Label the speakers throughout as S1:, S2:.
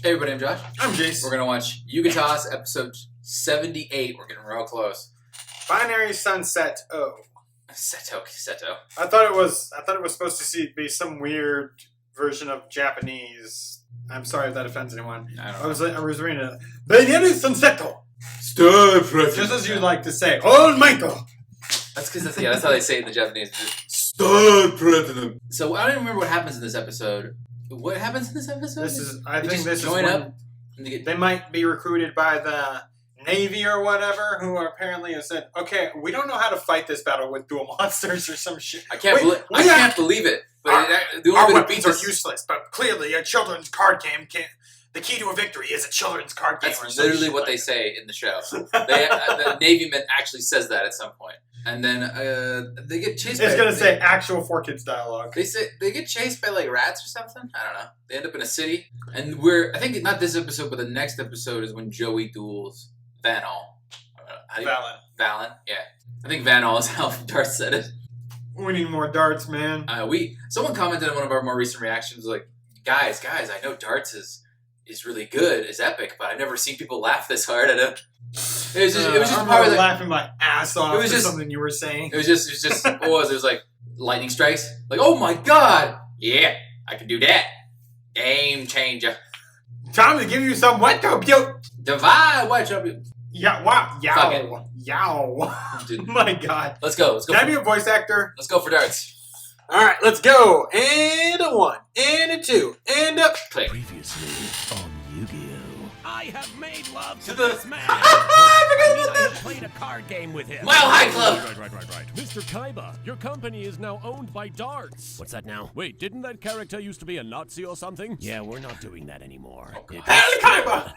S1: Hey everybody, I'm Josh.
S2: I'm Jace.
S1: We're gonna watch YGOTAS episode 78. We're getting real close.
S2: Binary Sunseto.
S1: Seto.
S2: I thought it was supposed to be some weird version of Japanese. I'm sorry if that offends anyone. I was reading it. Binary Sunseto.
S1: Stop, President.
S2: Just as you like to say, oh Michael.
S1: That's because that's how they say it in the Japanese. Stop, President. So I don't even remember what happens in this episode. What happens in this episode?
S2: I think this is
S1: join
S2: when
S1: up.
S2: They might be recruited by the Navy or whatever, who apparently have said, "Okay, we don't know how to fight this battle with dual monsters or some shit."
S1: I can't believe it. But the
S2: our
S1: only way to
S2: weapons
S1: beat
S2: are
S1: this
S2: useless. But clearly, a children's card game can. The key to a victory is a children's card game.
S1: That's literally what they say in the show. The Navy man actually says that at some point. And then they get chased.
S2: It's gonna say actual 4Kids dialogue.
S1: They get chased by like rats or something. I don't know. They end up in a city, and I think not this episode, but the next episode is when Joey duels Vanol. Valen. Yeah, I think Vanol is how Darth said it.
S2: We need more darts, man.
S1: Someone commented on one of our more recent reactions, like, guys, I know darts is really good, is epic, but I've never seen people laugh this hard at it. It was just
S2: probably laughing my ass off.
S1: It was just
S2: something you were saying.
S1: It was just what was it? It was like lightning strikes. Like, oh my god, yeah, I can do that. Game changer.
S2: Time to give you some what to
S1: Divide what you.
S2: Yeah, wow, yow. My god.
S1: Let's go.
S2: Can I be a voice actor?
S1: Let's go for darts.
S2: All right, let's go. And a 1, and a 2, and a play.
S3: Previously on Yu-Gi-Oh!
S4: I have made love to this man.
S2: I
S4: I have played a card game with him.
S1: Mile High Club.
S4: Right. Mr. Kaiba, your company is now owned by darts.
S3: What's that now?
S4: Wait, didn't that character used to be a Nazi or something?
S3: Yeah, we're not doing that anymore.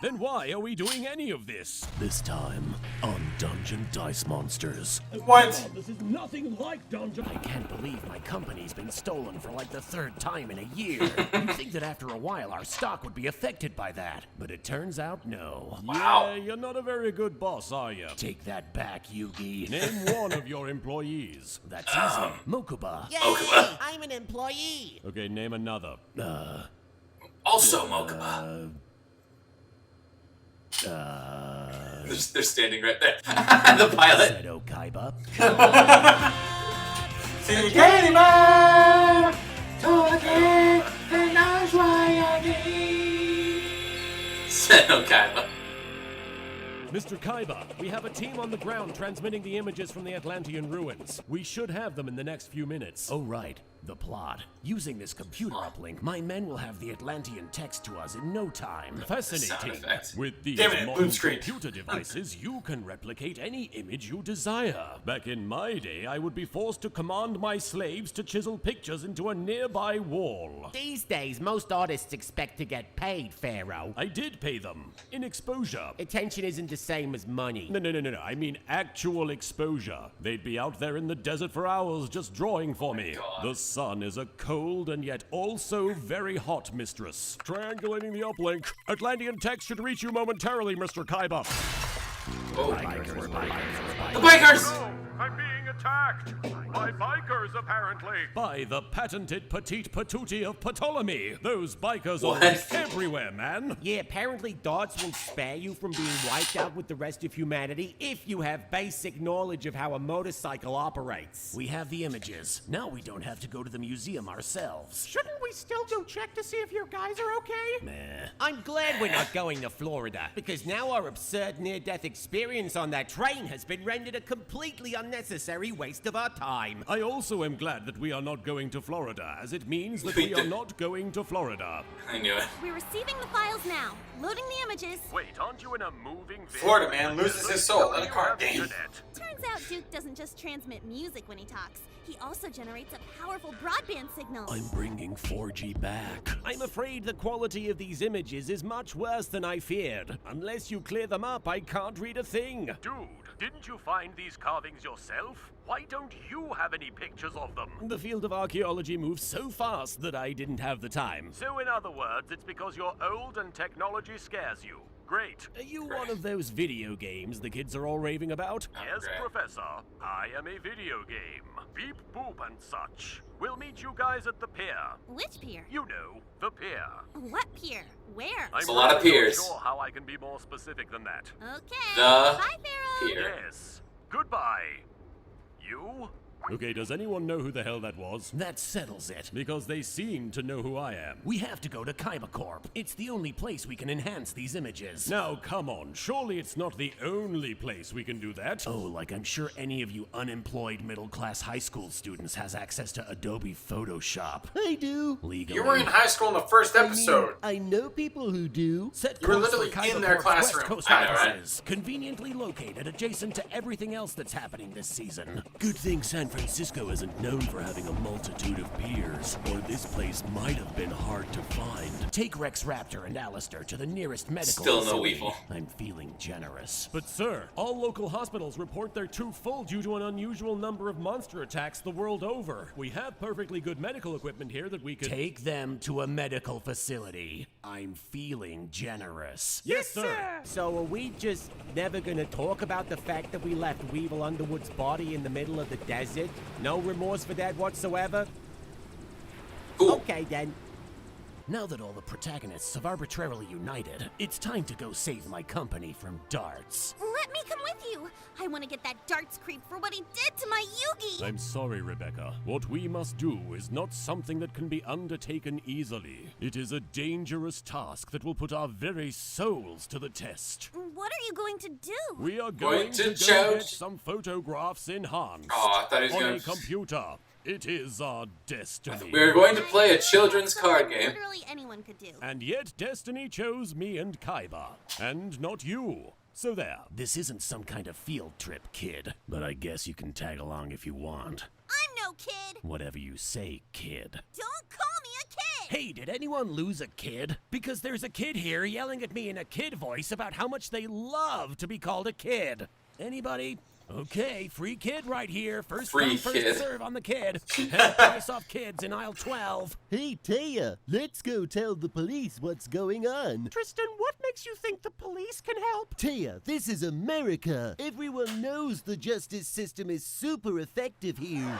S4: Then why are we doing any of this?
S3: This time on Dungeon Dice Monsters.
S2: What?
S4: This is nothing like Dungeon.
S3: I can't believe my company's been stolen for like the 3rd time in a year. You'd think that after a while our stock would be affected by that, but it turns out no.
S1: Wow.
S4: Yeah, you're not a very good boss, are you?
S3: Take that back, Yugi.
S4: Name one of your employees.
S3: That's easy. Mokuba.
S5: Yay!
S1: Mokuba.
S5: I'm an employee.
S4: Okay, name another.
S1: Also Mokuba. They're standing right there. The pilot.
S3: Sunseto Kaiba.
S2: See Candyman!
S1: Seto Kaiba.
S4: Mr. Kaiba, we have a team on the ground transmitting the images from the Atlantean ruins. We should have them in the next few minutes.
S3: Oh, right. The plot. Using this computer uplink, my men will have the Atlantean text to us in no time.
S1: Sound
S4: Fascinating.
S1: effect.
S4: With these
S2: Damn it,
S4: modern
S2: blue screen.
S4: computer devices, you can replicate any image you desire. Back in my day, I would be forced to command my slaves to chisel pictures into a nearby wall.
S5: These days, most artists expect to get paid, Pharaoh.
S4: I did pay them. In exposure.
S5: Attention isn't the same as money.
S4: No. I mean actual exposure. They'd be out there in the desert for hours just drawing for me.
S1: God.
S4: The sun is a cold and yet also very hot mistress. Triangulating the uplink. Atlantean text should reach you momentarily, Mr. Kaiba.
S1: Oh,
S3: Bikers.
S1: the bikers.
S4: I'm being attacked by bikers, apparently. By the patented petite patootie of Ptolemy. Those bikers
S1: What?
S4: are everywhere, man.
S5: Yeah, apparently darts will spare you from being wiped out with the rest of humanity if you have basic knowledge of how a motorcycle operates.
S3: We have the images. Now we don't have to go to the museum ourselves.
S5: Shouldn't we still go check to see if your guys are okay?
S3: Meh.
S5: I'm glad we're not going to Florida, because now our absurd near-death experience on that train has been rendered a completely unnecessary waste of our time.
S4: I also am glad that we are not going to Florida, as it means that we are not going to Florida.
S1: I knew it.
S6: We're receiving the files now. Loading the images.
S4: Wait, aren't you in a moving vehicle?
S2: Florida man loses his soul in a card game.
S6: Turns out Duke doesn't just transmit music when he talks. He also generates a powerful broadband signal.
S3: I'm bringing 4G back.
S5: I'm afraid the quality of these images is much worse than I feared. Unless you clear them up, I can't read a thing.
S4: Dude, didn't you find these carvings yourself? Why don't you have any pictures of them?
S5: The field of archaeology moves so fast that I didn't have the time.
S4: So in other words, it's because you're old and technology scares you. great.
S3: Are you one of those video games the kids are all raving about?
S4: Yes, Professor. I am a video game. Beep, boop, and such. We'll meet you guys at the pier.
S6: Which pier?
S4: You know, the pier.
S6: What pier? Where?
S1: It's a lot of piers.
S4: I'm not sure how I can be more specific than that.
S6: Okay.
S1: The
S6: Bye, Pharaoh.
S1: pier.
S4: Yes. Goodbye. You? Okay, does anyone know who the hell that was?
S3: That settles it.
S4: Because they seem to know who I am.
S3: We have to go to Kaiba Corp. It's the only place we can enhance these images.
S4: Now, come on. Surely it's not the only place we can do that.
S3: Oh, like I'm sure any of you unemployed middle-class high school students has access to Adobe Photoshop.
S7: I do.
S3: Legally.
S2: You were in high school in the first episode.
S7: I know people who do.
S3: Set
S2: You were
S3: course for
S2: literally
S3: Kaiba
S2: in their
S3: Corp's
S2: classroom.
S3: West Coast
S1: I know, right?
S3: offices, conveniently located adjacent to everything else that's happening this season. Good thing San Francisco isn't known for having a multitude of piers, or this place might have been hard to find. Take Rex Raptor and Alistair to the nearest medical
S1: Still no
S3: facility.
S1: Weevil.
S3: I'm feeling generous.
S4: But sir, all local hospitals report they're too full due to an unusual number of monster attacks the world over. We have perfectly good medical equipment here that we could...
S3: Take them to a medical facility. I'm feeling generous.
S4: Yes, sir!
S5: So are we just never gonna talk about the fact that we left Weevil Underwood's body in the middle of the desert? No remorse for that whatsoever?
S1: Cool.
S5: Okay then.
S3: Now that all the protagonists have arbitrarily united, it's time to go save my company from darts.
S6: Let me come with you. I want to get that darts creep for what he did to my Yugi.
S4: I'm sorry, Rebecca. What we must do is not something that can be undertaken easily. It is a dangerous task that will put our very souls to the test.
S6: What are you going to do?
S4: We are going to go
S1: choke.
S4: get some photographs enhanced
S1: Oh, I thought he was
S4: on
S1: going
S4: a computer. It is our destiny.
S1: We're going to play a children's card game.
S6: Literally anyone could do.
S4: And yet destiny chose me and Kaiba, and not you. So there.
S3: This isn't some kind of field trip, kid, but I guess you can tag along if you want.
S6: I'm no kid.
S3: Whatever you say, kid.
S6: Don't call me a kid.
S3: Hey, did anyone lose a kid? Because there's a kid here yelling at me in a kid voice about how much they love to be called a kid. Anybody? Okay, free kid right here. First
S1: Free
S3: come, first
S1: kid.
S3: serve on the kid. Half price off kids in aisle 12.
S7: Hey, Taya, let's go tell the police what's going on.
S5: Tristan, what makes you think the police can help?
S7: Taya, this is America. Everyone knows the justice system is super effective here.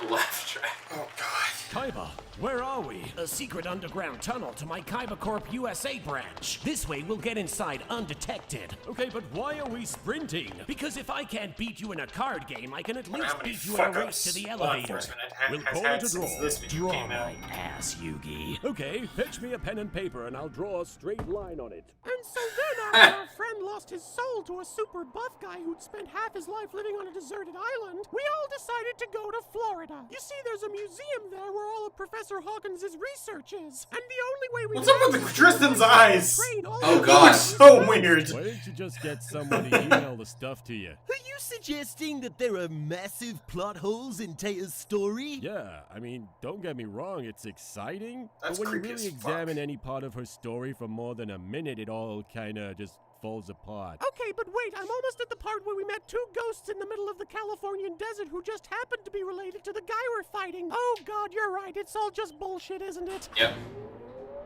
S1: Laugh track.
S2: Oh, God.
S4: Kaiba, where are we?
S3: A secret underground tunnel to my Kaiba Corp USA branch. This way we'll get inside undetected.
S4: Okay, but why are we sprinting?
S3: Because if I can't beat you in a card game, I can at least
S2: How many
S3: beat you in a race
S2: fuck-ups
S3: to the
S2: law
S3: elevator.
S2: enforcement
S4: We'll
S2: has
S4: call
S2: had
S4: it a
S2: since
S4: draw.
S2: this video
S3: Draw
S2: came out?
S3: my ass, Yugi.
S4: Okay, fetch me a pen and paper and I'll draw a straight line on it.
S5: And so then after our friend lost his soul to a super buff guy who'd spent half his life living on a deserted island, we all decided to go to Florida. You see, there's a museum there where all of Professor Hawkins' research is. And the only way we
S2: What's up with
S5: access
S2: Tristan's
S5: it is to
S2: eyes?
S5: trade all
S1: Oh,
S5: the-
S1: God.
S2: Looks so weird.
S4: Why don't you just get someone to email the stuff to you?
S7: Are you suggesting that there are massive plot holes in Taya's story?
S4: Yeah, I mean, don't get me wrong, it's exciting.
S2: That's
S4: but when you
S2: creepy
S4: really
S2: as fuck.
S4: examine any part of her story for more than a minute, it all kinda just falls apart.
S5: Okay, but wait, I'm almost at the part where we met two ghosts in the middle of the Californian desert who just happened to be related to the guy we're fighting. Oh God, you're right, it's all just bullshit, isn't it?
S1: Yep.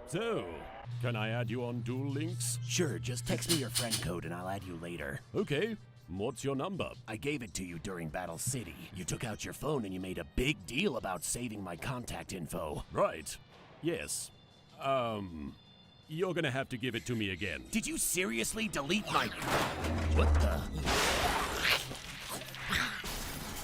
S4: So, can I add you on Duel Links?
S3: Sure, just text me your friend code and I'll add you later.
S4: Okay, what's your number?
S3: I gave it to you during Battle City. You took out your phone and you made a big deal about saving my contact info.
S4: Right. Yes. You're gonna have to give it to me again.
S3: Did you seriously delete my... What the...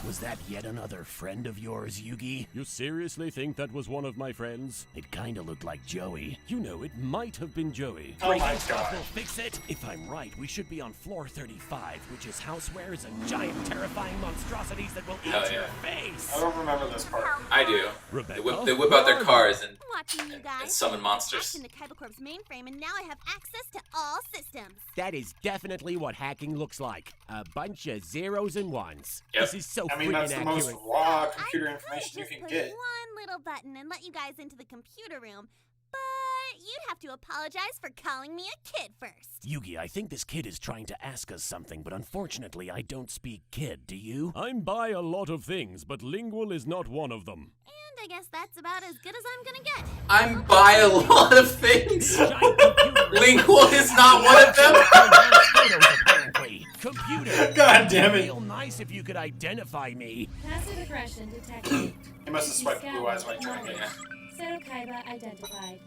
S3: Was that yet another friend of yours, Yugi?
S4: You seriously think that was one of my friends?
S3: It kinda looked like Joey.
S4: You know, it might have been Joey.
S2: Oh my
S3: Breaking stuff
S2: God.
S3: will fix it. If I'm right, we should be on floor 35, which is housewares and giant terrifying monstrosities that will eat
S1: Hell
S3: your
S1: yeah.
S3: face.
S2: I don't remember this part.
S1: I do.
S4: Rebecca?
S1: They whip out their cars and
S6: Watching you guys.
S1: summon monsters.
S6: I hacked into Kaiba Corp's mainframe, and now I have access to all systems.
S5: That is definitely what hacking looks like. A bunch of zeros and ones.
S1: Yep.
S5: This is so
S2: I mean,
S5: freaking
S2: that's the most
S5: accurate.
S2: raw computer
S6: I
S2: information
S6: could
S2: you
S6: just
S2: can
S6: push
S2: get.
S6: one little button and let you guys into the computer room, but you'd have to apologize for calling me a kid first.
S3: Yugi, I think this kid is trying to ask us something, but unfortunately I don't speak kid, do you?
S4: I'm by a lot of things, but lingual is not one of them.
S6: And I guess that's about as good as I'm gonna get.
S1: I'm by a lot of things.
S3: Giant computer
S1: Lingual is not one of them?
S3: Apparently. Computer.
S2: God damn it.
S3: Real nice if you could identify me.
S8: Passive aggression detected.
S2: He must have swiped blue eyes while trying to get
S8: Seto Kaiba identified.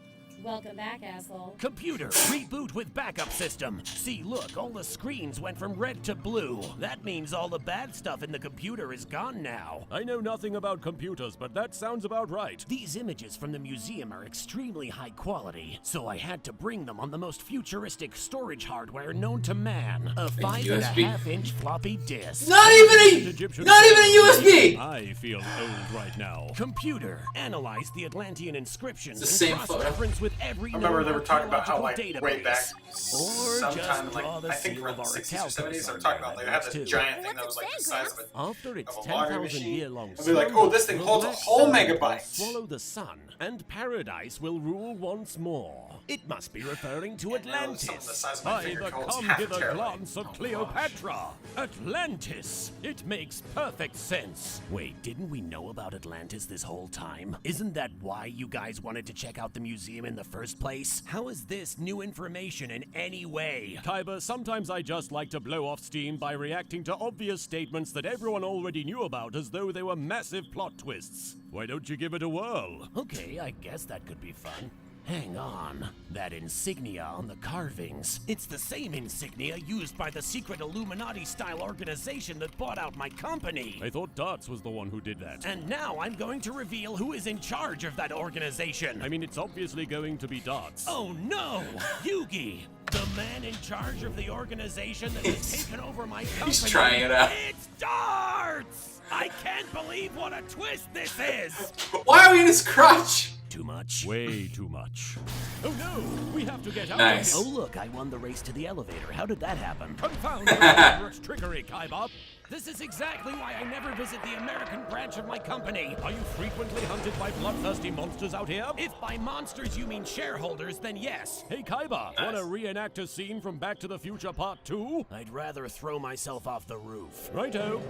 S8: Welcome back, asshole.
S3: Computer, reboot with backup system. See, look, all the screens went from red to blue. That means all the bad stuff in the computer is gone now.
S4: I know nothing about computers, but that sounds about right.
S3: These images from the museum are extremely high quality, so I had to bring them on the most futuristic storage hardware known to man. A 5.5-inch floppy disk.
S1: Not even a USB!
S4: I feel old right now.
S3: Computer, analyze the Atlantean inscriptions
S1: It's the
S3: and
S1: same photo.
S3: cross-reference with every
S2: I remember they were talking about how, like,
S3: database.
S2: way back,
S3: Or
S2: sometime,
S3: just
S2: like,
S3: draw the
S2: I think
S3: seal
S2: around
S3: of
S2: the
S3: our
S2: 60s or 70s, they were
S3: Calcos
S2: talking about,
S3: on
S2: they had
S3: there,
S2: this
S3: too.
S2: giant thing that was, like, the size of
S3: After its
S2: a laundry
S3: 10,000
S2: machine.
S3: year long
S2: And be like, oh, this thing holds a whole megabyte.
S3: Swallow the sun, and paradise will rule once more. It must be referring to Atlantis.
S2: Some of the size of my
S4: By
S2: finger
S4: the
S2: holds
S4: come
S2: half a
S4: hither
S2: terabyte.
S4: glance of Cleopatra. Atlantis. It makes perfect sense.
S3: Wait, didn't we know about Atlantis this whole time? Isn't that why you guys wanted to check out the museum in the first place? How is this new information in any way?
S4: Kaiba, sometimes I just like to blow off steam by reacting to obvious statements that everyone already knew about as though they were massive plot twists. Why don't you give it a whirl?
S3: Okay, I guess that could be fun. Hang on. That insignia on the carvings. It's the same insignia used by the secret Illuminati-style organization that bought out my company.
S4: I thought Darts was the one who did that.
S3: And now I'm going to reveal who is in charge of that organization.
S4: I mean, it's obviously going to be Darts.
S3: Oh no! Yugi! The man in charge of the organization that has taken over my company.
S1: He's trying it out.
S3: It's Darts! I can't believe what a twist this is!
S1: Why are we in his crotch?
S3: Too much?
S4: Way too much. Oh no! We have to get out
S1: Nice.
S3: Oh look, I won the race to the elevator. How did that happen?
S4: Confound your elaborate trickery, Kaiba.
S3: This is exactly why I never visit the American branch of my company.
S4: Are you frequently hunted by bloodthirsty monsters out here?
S3: If by monsters you mean shareholders, then yes.
S4: Hey, Kaiba, wanna reenact a scene from Back to the Future Part 2?
S3: I'd rather throw myself off the roof.
S4: Righto.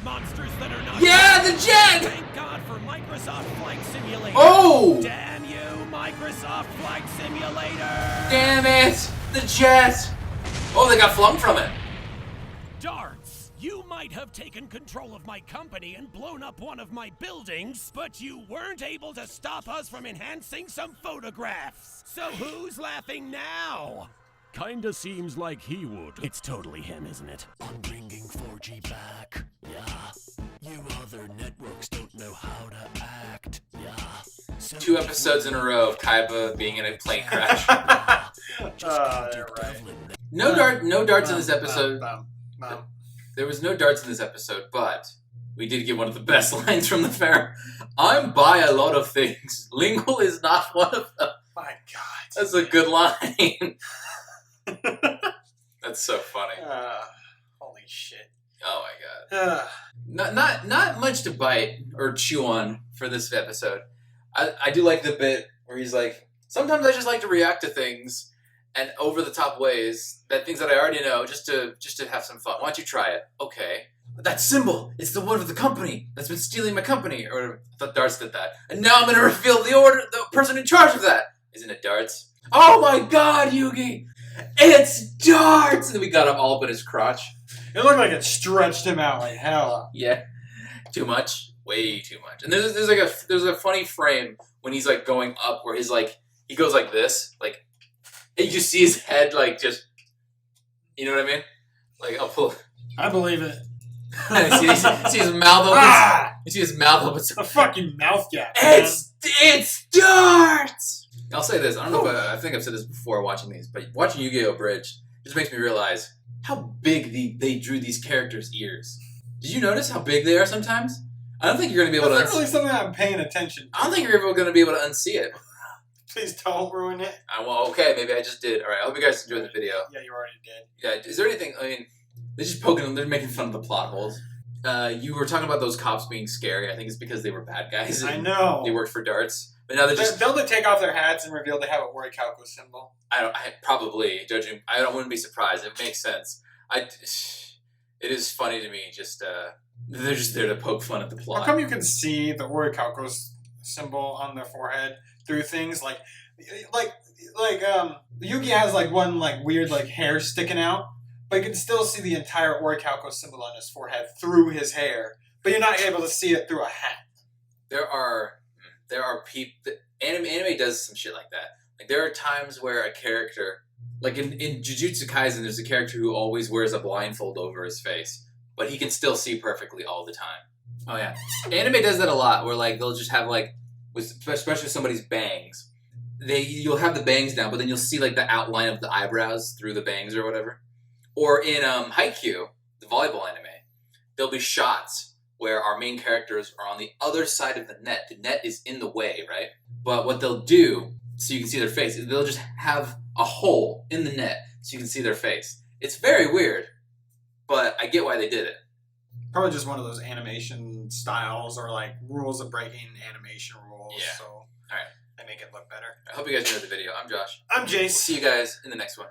S3: Monsters that are not.
S1: Yeah, the jet!
S3: Thank God for Microsoft Flight Simulator.
S1: Oh!
S3: Damn you, Microsoft Flight Simulator!
S1: Damn it! The jet! Oh, they got flung from it.
S3: Darts, you might have taken control of my company and blown up one of my buildings, but you weren't able to stop us from enhancing some photographs. So who's laughing now?
S4: Kinda seems like he would.
S3: It's totally him, isn't it?
S7: I'm bringing 4G back. Yeah. You other networks don't know how to act. Yeah. So
S1: 2 episodes in a row of Kaiba being in a plane crash.
S2: You're right.
S1: No darts in this episode.
S2: Mom.
S1: There was no darts in this episode, but we did get one of the best lines from the Pharaoh. I'm by a lot of things. Lingual is not one of them.
S2: My God.
S1: That's a good line. That's so funny.
S2: Holy shit.
S1: Oh my god. Not much to bite or chew on for this episode. I do like the bit where he's like, sometimes I just like to react to things and over the top ways, things that I already know, just to have some fun. Why don't you try it? Okay. That symbol, it's the one of the company that's been stealing my company. Or I thought Darts did that. And now I'm gonna reveal the person in charge of that. Isn't it Darts? Oh my god, Yugi! It's Darts! And then we got him all up in his crotch.
S2: It looked like it stretched him out like hell.
S1: Yeah. Too much? Way too much. And there's a funny frame when he's like going up where he's like, he goes like this, like, and you just see his head like just, you know what I mean? Like, I'll pull.
S2: I believe it.
S1: see his mouth open.
S2: Ah!
S1: You see his mouth open.
S2: A fucking mouth gap. Man.
S1: It's Darts! I'll say this. I don't know if I think I've said this before watching these, but watching Yu-Gi-Oh! Bridge just makes me realize how big they drew these characters' ears. Did you notice how big they are sometimes? I don't think you're going to be able to...
S2: That's not really something I'm paying attention to.
S1: I don't think you're ever going to be able to unsee it.
S2: Please don't ruin it.
S1: Well, okay, maybe I just did. All right, I hope you guys enjoyed the video.
S2: Yeah, you already did.
S1: Yeah, is there anything... I mean, they're just poking them. They're making fun of the plot holes. You were talking about those cops being scary. I think it's because they were bad guys.
S2: I know.
S1: They worked for Darts. But now they're just...
S2: They'll take off their hats and reveal they have a Orichalco symbol.
S1: I probably, judging... I wouldn't be surprised. It makes sense. It is funny to me, just... they're just there to poke fun at the plot.
S2: How come you can see the Orichalco symbol on their forehead, through things. Like Yugi has like one like weird like hair sticking out, but you can still see the entire Orichalco symbol on his forehead through his hair, but you're not able to see it through a hat.
S1: There are people. Anime does some shit like that. Like there are times where a character, like in Jujutsu Kaisen, there's a character who always wears a blindfold over his face, but he can still see perfectly all the time. Oh yeah, anime does that a lot. Where like they'll just have like, especially somebody's bangs, you'll have the bangs down, but then you'll see like the outline of the eyebrows through the bangs or whatever. Or in Haikyuu, the volleyball anime, there'll be shots where our main characters are on the other side of the net. The net is in the way, right? But what they'll do, so you can see their face, they'll just have a hole in the net so you can see their face. It's very weird, but I get why they did it.
S2: Probably just one of those animation styles or like rules of breaking animation rules.
S1: Yeah.
S2: So
S1: all right.
S2: They make it look better.
S1: I hope you guys enjoyed the video. I'm Josh.
S2: I'm Jace.
S1: See you guys in the next one.